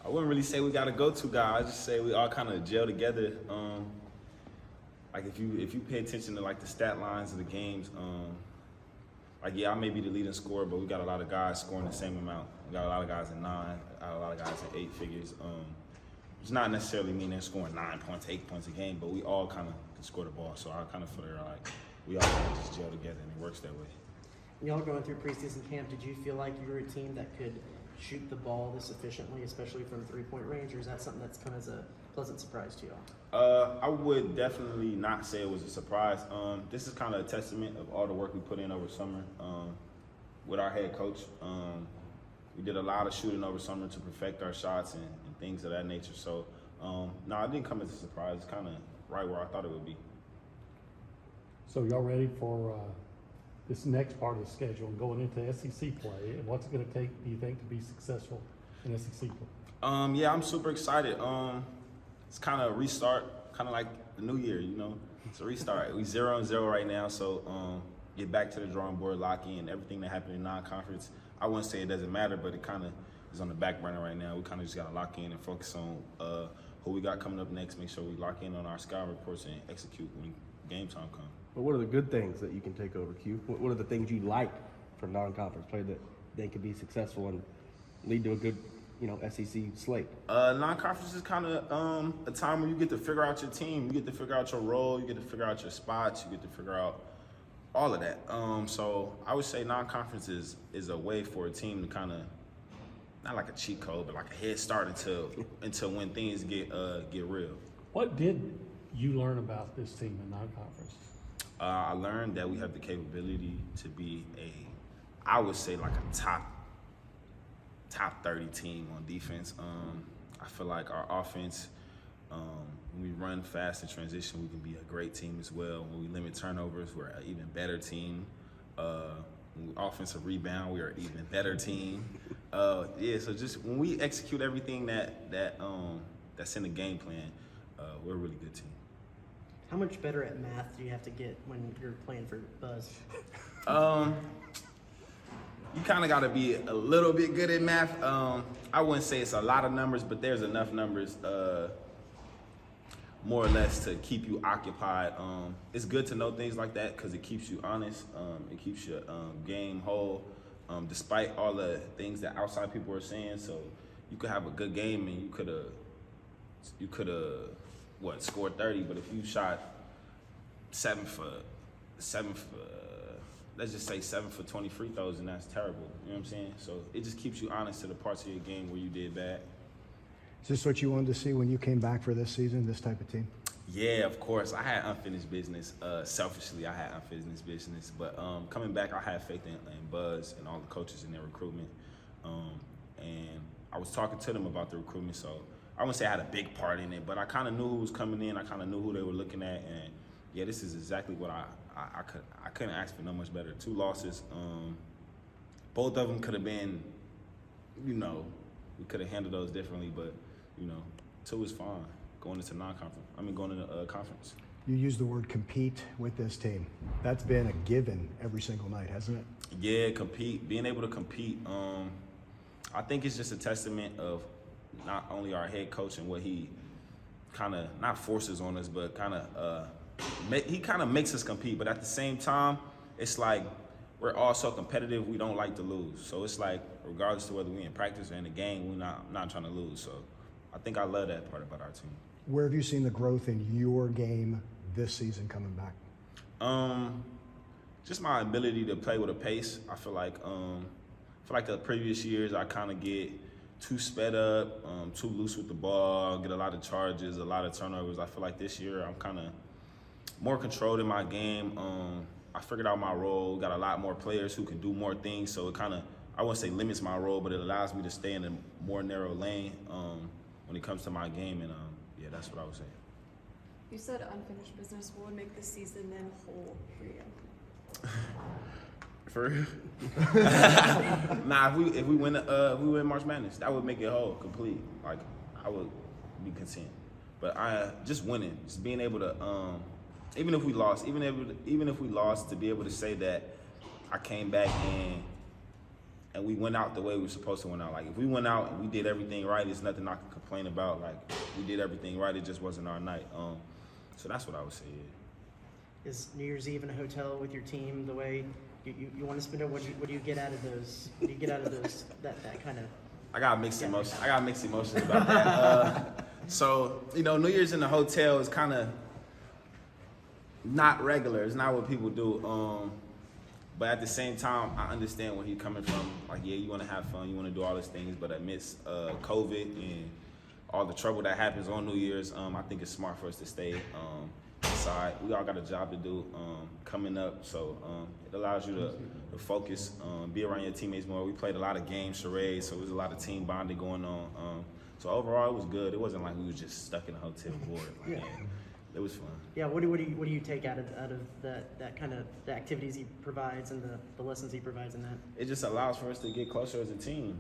I wouldn't really say we got a go-to guy. I just say we all kind of gel together. Like if you pay attention to like the stat lines of the games, like I may be the leading scorer, but we got a lot of guys scoring the same amount. We got a lot of guys in 9, a lot of guys in 8 figures. It's not necessarily mean they're scoring 9 points, 8 points a game, but we all kind of can score the ball. So I kind of feel like we all kind of just gel together, and it works that way. Y'all going through preseason camp, did you feel like you were a team that could shoot the ball this efficiently, especially from three-point range, or is that something that's come as a pleasant surprise to y'all? I would definitely not say it was a surprise. This is kind of a testament of all the work we put in over summer with our head coach. We did a lot of shooting over summer to perfect our shots and things of that nature. So, no, it didn't come as a surprise. It's kind of right where I thought it would be. So y'all ready for this next part of the schedule and going into SEC play? And what's it going to take, do you think, to be successful in SEC play? Yeah, I'm super excited. It's kind of a restart, kind of like the new year, you know. It's a restart. We 0-0 right now, so get back to the drawing board, lock in everything that happened in non-conference. I wouldn't say it doesn't matter, but it kind of is on the back burner right now. We kind of just got to lock in and focus on who we got coming up next, make sure we lock in on our scout reports and execute when game time comes. But what are the good things that you can take over, Q? What are the things you like for non-conference play that they could be successful and lead to a good, SEC slate? Non-conference is kind of a time where you get to figure out your team. You get to figure out your role. You get to figure out your spots. You get to figure out all of that. So I would say non-conference is a way for a team to kind of, not like a cheat code, but like a head start until when things get real. What did you learn about this team in non-conference? I learned that we have the capability to be I would say like a top 30 team on defense. I feel like our offense, when we run fast in transition, we can be a great team as well. When we limit turnovers, we're an even better team. When we offensive rebound, we are an even better team. So just when we execute everything that's in the game plan, we're a really good team. How much better at math do you have to get when you're playing for Buzz? You kind of got to be a little bit good at math. I wouldn't say it's a lot of numbers, but there's enough numbers, more or less, to keep you occupied. It's good to know things like that because it keeps you honest. It keeps your game whole, despite all the things that outside people are saying. So you could have a good game and you could have scored 30, but if you shot 7 for let's just say 7 for 20 free throws, and that's terrible. You know what I'm saying? So it just keeps you honest to the parts of your game where you did bad. Is this what you wanted to see when you came back for this season, this type of team? Yeah, of course. I had unfinished business. Selfishly, I had unfinished business. But coming back, I had faith in Buzz and all the coaches in their recruitment. And I was talking to them about the recruitment, so I wouldn't say I had a big part in it, but I kind of knew who was coming in. I kind of knew who they were looking at, and yeah, this is exactly what I couldn't ask for no much better. 2 losses. Both of them could have been, we could have handled those differently, but 2 is fine. Going into going into conference. You used the word compete with this team. That's been a given every single night, hasn't it? Yeah, compete. Being able to compete. I think it's just a testament of not only our head coach and what he kind of not forces on us, but he kind of makes us compete. But at the same time, it's like we're all so competitive, we don't like to lose. So it's like regardless to whether we in practice or in the game, we're not trying to lose. So I think I love that part about our team. Where have you seen the growth in your game this season coming back? Just my ability to play with a pace. I feel like the previous years I kind of get too sped up, too loose with the ball, get a lot of charges, a lot of turnovers. I feel like this year I'm kind of more controlled in my game. I figured out my role, got a lot more players who can do more things, so it kind of, I wouldn't say limits my role, but it allows me to stay in a more narrow lane when it comes to my game, and yeah, that's what I would say. You said unfinished business. What would make this season then whole for you? For real? Nah, if we win March Madness, that would make it whole, complete. Like, I would be content. But just winning, just being able to, even if we lost, to be able to say that I came back and and we went out the way we were supposed to went out. Like if we went out and we did everything right, there's nothing I can complain about. Like we did everything right, it just wasn't our night. So that's what I would say. Is New Year's Eve in a hotel with your team the way you want to spend it? What do you get out of those? What do you get out of those? That kind of. I got mixed emotions. I got mixed emotions about that. So New Year's in the hotel is kind of not regular. It's not what people do. But at the same time, I understand where he's coming from. Like, yeah, you want to have fun, you want to do all these things, but amidst COVID and all the trouble that happens on New Year's, I think it's smart for us to stay inside. We all got a job to do coming up, so it allows you to focus, be around your teammates more. We played a lot of games, charades, so there was a lot of team bonding going on. So overall, it was good. It wasn't like we was just stuck in a hotel board. Like, Yeah. It was fun. Yeah. What do you take out of that kind of the activities he provides and the lessons he provides in that? It just allows for us to get closer as a team.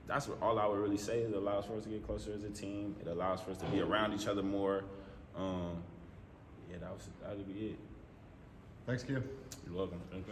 That's what all I would really say. It allows for us to get closer as a team. It allows for us to be around each other more. Yeah, that would be it. Thanks, Q. You're welcome. Thank you.